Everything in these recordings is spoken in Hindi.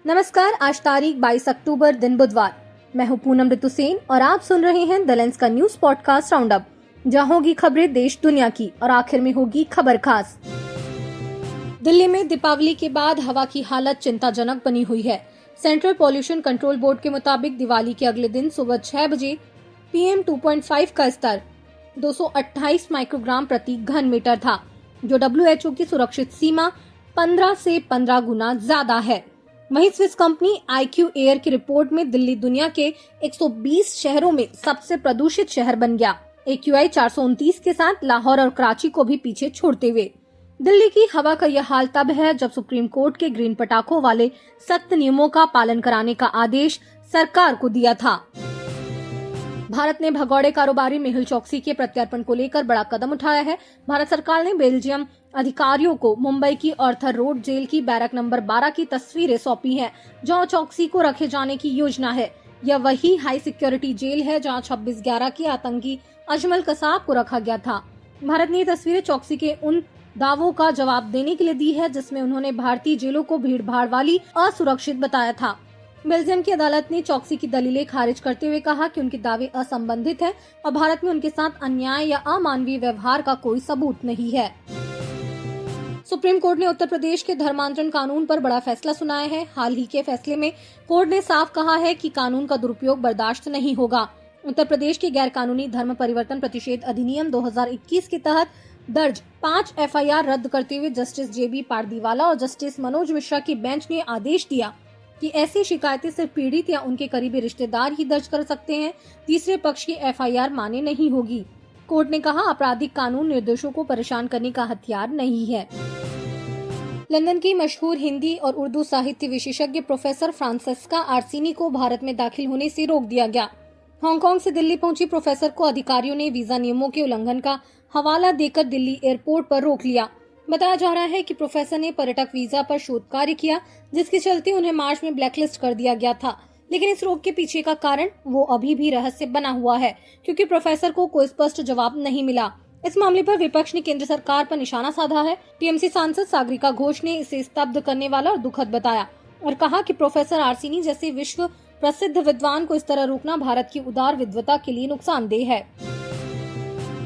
नमस्कार। आज तारीख 22 अक्टूबर दिन बुधवार। मैं हूं पूनम ऋतु सेन और आप सुन रहे हैं द लेंस का न्यूज पॉडकास्ट राउंड अप, जहां होगी खबरें देश दुनिया की और आखिर में होगी खबर खास। दिल्ली में दीपावली के बाद हवा की हालत चिंताजनक बनी हुई है। सेंट्रल पॉल्यूशन कंट्रोल बोर्ड के मुताबिक दिवाली के अगले दिन सुबह 6 बजे PM 2.5 का स्तर 228 माइक्रोग्राम प्रति घन मीटर था, जो WHO की सुरक्षित सीमा 15 से 15 गुना ज्यादा है। वहीं स्विस कंपनी IQ एयर की रिपोर्ट में दिल्ली दुनिया के 120 शहरों में सबसे प्रदूषित शहर बन गया। AQI 429 के साथ लाहौर और कराची को भी पीछे छोड़ते हुए। दिल्ली की हवा का यह हाल तब है जब सुप्रीम कोर्ट के ग्रीन पटाखों वाले सख्त नियमों का पालन कराने का आदेश सरकार को दिया था। भारत ने भगौड़े कारोबारी मेहुल चोकसी के प्रत्यर्पण को लेकर बड़ा कदम उठाया है। भारत सरकार ने बेल्जियम अधिकारियों को मुंबई की ऑर्थर रोड जेल की बैरक नंबर 12 की तस्वीरें सौंपी हैं, जहां चोकसी को रखे जाने की योजना है। यह वही हाई सिक्योरिटी जेल है जहां 26/11 के आतंकी अजमल कसाब को रखा गया था। भारत ने ये तस्वीरें चोकसी के उन दावों का जवाब देने के लिए दी है जिसमें उन्होंने भारतीय जेलों को भीड़ भाड़ वाली असुरक्षित बताया था। बेल्जियम की अदालत ने चोकसी की दलीलें खारिज करते हुए कहा कि उनके दावे असंबंधित हैं और भारत में उनके साथ अन्याय या अमानवीय व्यवहार का कोई सबूत नहीं है। सुप्रीम कोर्ट ने उत्तर प्रदेश के धर्मांतरण कानून पर बड़ा फैसला सुनाया है। हाल ही के फैसले में कोर्ट ने साफ कहा है कि कानून का दुरुपयोग बर्दाश्त नहीं होगा। उत्तर प्रदेश के गैर कानूनी धर्म परिवर्तन प्रतिषेध अधिनियम 2021 के तहत दर्ज 5 FIR रद्द करते हुए जस्टिस JB पारदीवाला और जस्टिस मनोज मिश्रा की बेंच ने आदेश दिया कि ऐसी शिकायतें सिर्फ पीड़ित या उनके करीबी रिश्तेदार ही दर्ज कर सकते हैं, तीसरे पक्ष की FIR मान्य नहीं होगी। कोर्ट ने कहा, आपराधिक कानून निर्दोषों को परेशान करने का हथियार नहीं है। लंदन की मशहूर हिंदी और उर्दू साहित्य विशेषज्ञ प्रोफेसर फ्रांसेस्का आर्सिनी को भारत में दाखिल होने से रोक दिया गया। हांगकांग से दिल्ली पहुंची प्रोफेसर को अधिकारियों ने वीजा नियमों के उल्लंघन का हवाला देकर दिल्ली एयरपोर्ट पर रोक लिया। बताया जा रहा है कि प्रोफेसर ने पर्यटक वीजा पर शोध कार्य किया, जिसके चलते उन्हें मार्च में ब्लैकलिस्ट कर दिया गया था। लेकिन इस रोक के पीछे का कारण वो अभी भी रहस्य बना हुआ है, क्योंकि प्रोफेसर को कोई स्पष्ट जवाब नहीं मिला। इस मामले पर विपक्ष ने केंद्र सरकार पर निशाना साधा है। TMC सांसद सागरिका घोष ने इसे स्तब्ध करने वाला और दुखद बताया और कहा कि प्रोफेसर आर्सिनी जैसे विश्व प्रसिद्ध विद्वान को इस तरह रोकना भारत की उदार विद्वता के लिए नुकसानदेह है।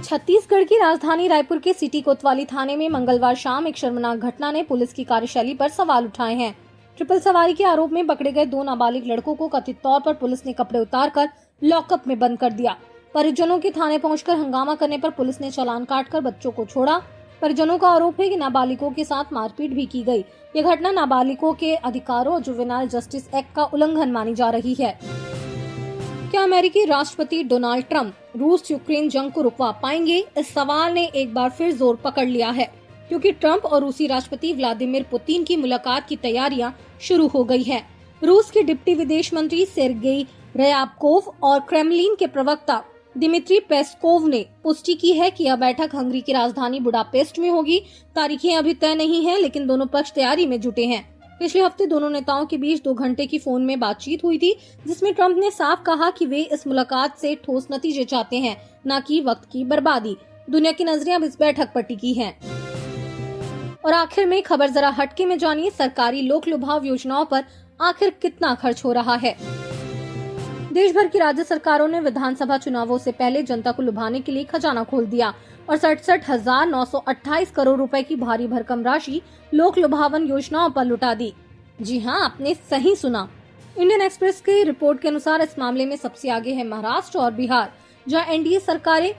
छत्तीसगढ़ की राजधानी रायपुर के सिटी कोतवाली थाने में मंगलवार शाम एक शर्मनाक घटना ने पुलिस की कार्यशैली पर सवाल उठाए हैं। ट्रिपल सवारी के आरोप में पकड़े गए 2 नाबालिग लड़कों को कथित तौर पर पुलिस ने कपड़े उतारकर लॉकअप में बंद कर दिया। परिजनों के थाने पहुंचकर हंगामा करने पर पुलिस ने चालान काटकर बच्चों को छोड़ा। परिजनों का आरोप है कि नाबालिगों के साथ मारपीट भी की गई। यह घटना नाबालिगों के अधिकारों और जुवेनाइल जस्टिस एक्ट का उल्लंघन मानी जा रही है। क्या अमेरिकी राष्ट्रपति डोनाल्ड ट्रंप रूस यूक्रेन जंग को रुकवा पाएंगे? इस सवाल ने एक बार फिर जोर पकड़ लिया है, क्योंकि ट्रंप और रूसी राष्ट्रपति व्लादिमीर पुतिन की मुलाकात की तैयारियां शुरू हो गई है। रूस के डिप्टी विदेश मंत्री सेर्गेई रयाबकोव और क्रेमलिन के प्रवक्ता दिमित्री पेस्कोव ने पुष्टि की है कि यह बैठक हंगरी की राजधानी बुडापेस्ट में होगी। तारीखें अभी तय नहीं है, लेकिन दोनों पक्ष तैयारी में जुटे हैं। पिछले हफ्ते दोनों नेताओं के बीच 2 घंटे की फोन में बातचीत हुई थी, जिसमें ट्रंप ने साफ कहा कि वे इस मुलाकात से ठोस नतीजे चाहते हैं, न कि वक्त की बर्बादी। दुनिया की नजरें अब इस बैठक पर टिकी हैं। और आखिर में खबर जरा हटके में जानिए, सरकारी लोक लुभाव योजनाओं पर आखिर कितना खर्च हो रहा है। देश भर की राज्य सरकारों ने विधानसभा चुनावों से पहले जनता को लुभाने के लिए खजाना खोल दिया और 67,928 करोड़ रुपए की भारी भरकम राशि लोक लुभावन योजनाओं पर लुटा दी। जी हां, आपने सही सुना। इंडियन एक्सप्रेस की रिपोर्ट के अनुसार इस मामले में सबसे आगे है महाराष्ट्र और बिहार, जहां NDA सरकारें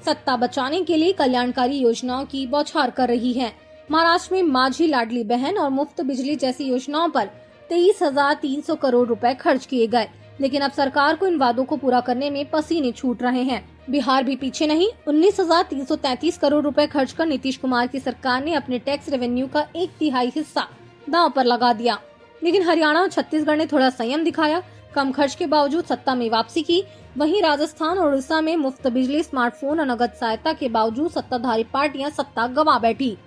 सत्ता बचाने के लिए कल्याणकारी योजनाओं की बौछार कर रही है। महाराष्ट्र में माझी लाडली बहन और मुफ्त बिजली जैसी योजनाओं पर 23,300 करोड़ रुपए खर्च किए गए, लेकिन अब सरकार को इन वादों को पूरा करने में पसीने छूट रहे हैं। बिहार भी पीछे नहीं। 19,333 करोड़ रुपए खर्च कर नीतीश कुमार की सरकार ने अपने टैक्स रेवेन्यू का 1/3 हिस्सा दांव पर लगा दिया। लेकिन हरियाणा और छत्तीसगढ़ ने थोड़ा संयम दिखाया, कम खर्च के बावजूद सत्ता में वापसी की। वहीं राजस्थान और उड़ीसा में मुफ्त बिजली, स्मार्टफोन और नगद सहायता के बावजूद सत्ताधारी पार्टियां सत्ता गंवा बैठी।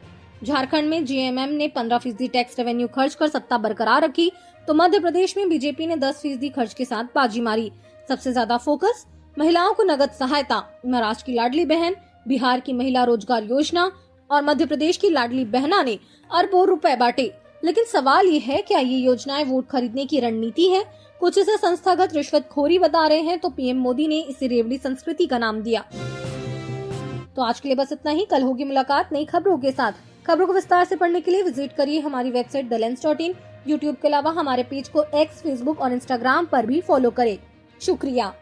झारखंड में JMM ने 15% टैक्स रेवेन्यू खर्च कर सत्ता बरकरार रखी, तो मध्य प्रदेश में बीजेपी ने 10% खर्च के साथ बाजी मारी। सबसे ज्यादा फोकस महिलाओं को नगद सहायता, महाराष्ट्र की लाडली बहन, बिहार की महिला रोजगार योजना और मध्य प्रदेश की लाडली बहना ने अरबों रुपए बांटे। लेकिन सवाल ये है, क्या ये योजनाएं वोट खरीदने की रणनीति है? कुछ इसे संस्थागत रिश्वतखोरी बता रहे हैं, तो पीएम मोदी ने इसे रेवड़ी संस्कृति का नाम दिया। तो आज के लिए बस इतना ही। कल होगी मुलाकात नई खबरों के साथ। खबरों को विस्तार से पढ़ने के लिए विजिट करिए हमारी वेबसाइट thelens.in। यूट्यूब के अलावा हमारे पेज को एक्स, फेसबुक और इंस्टाग्राम पर भी फॉलो करें। शुक्रिया।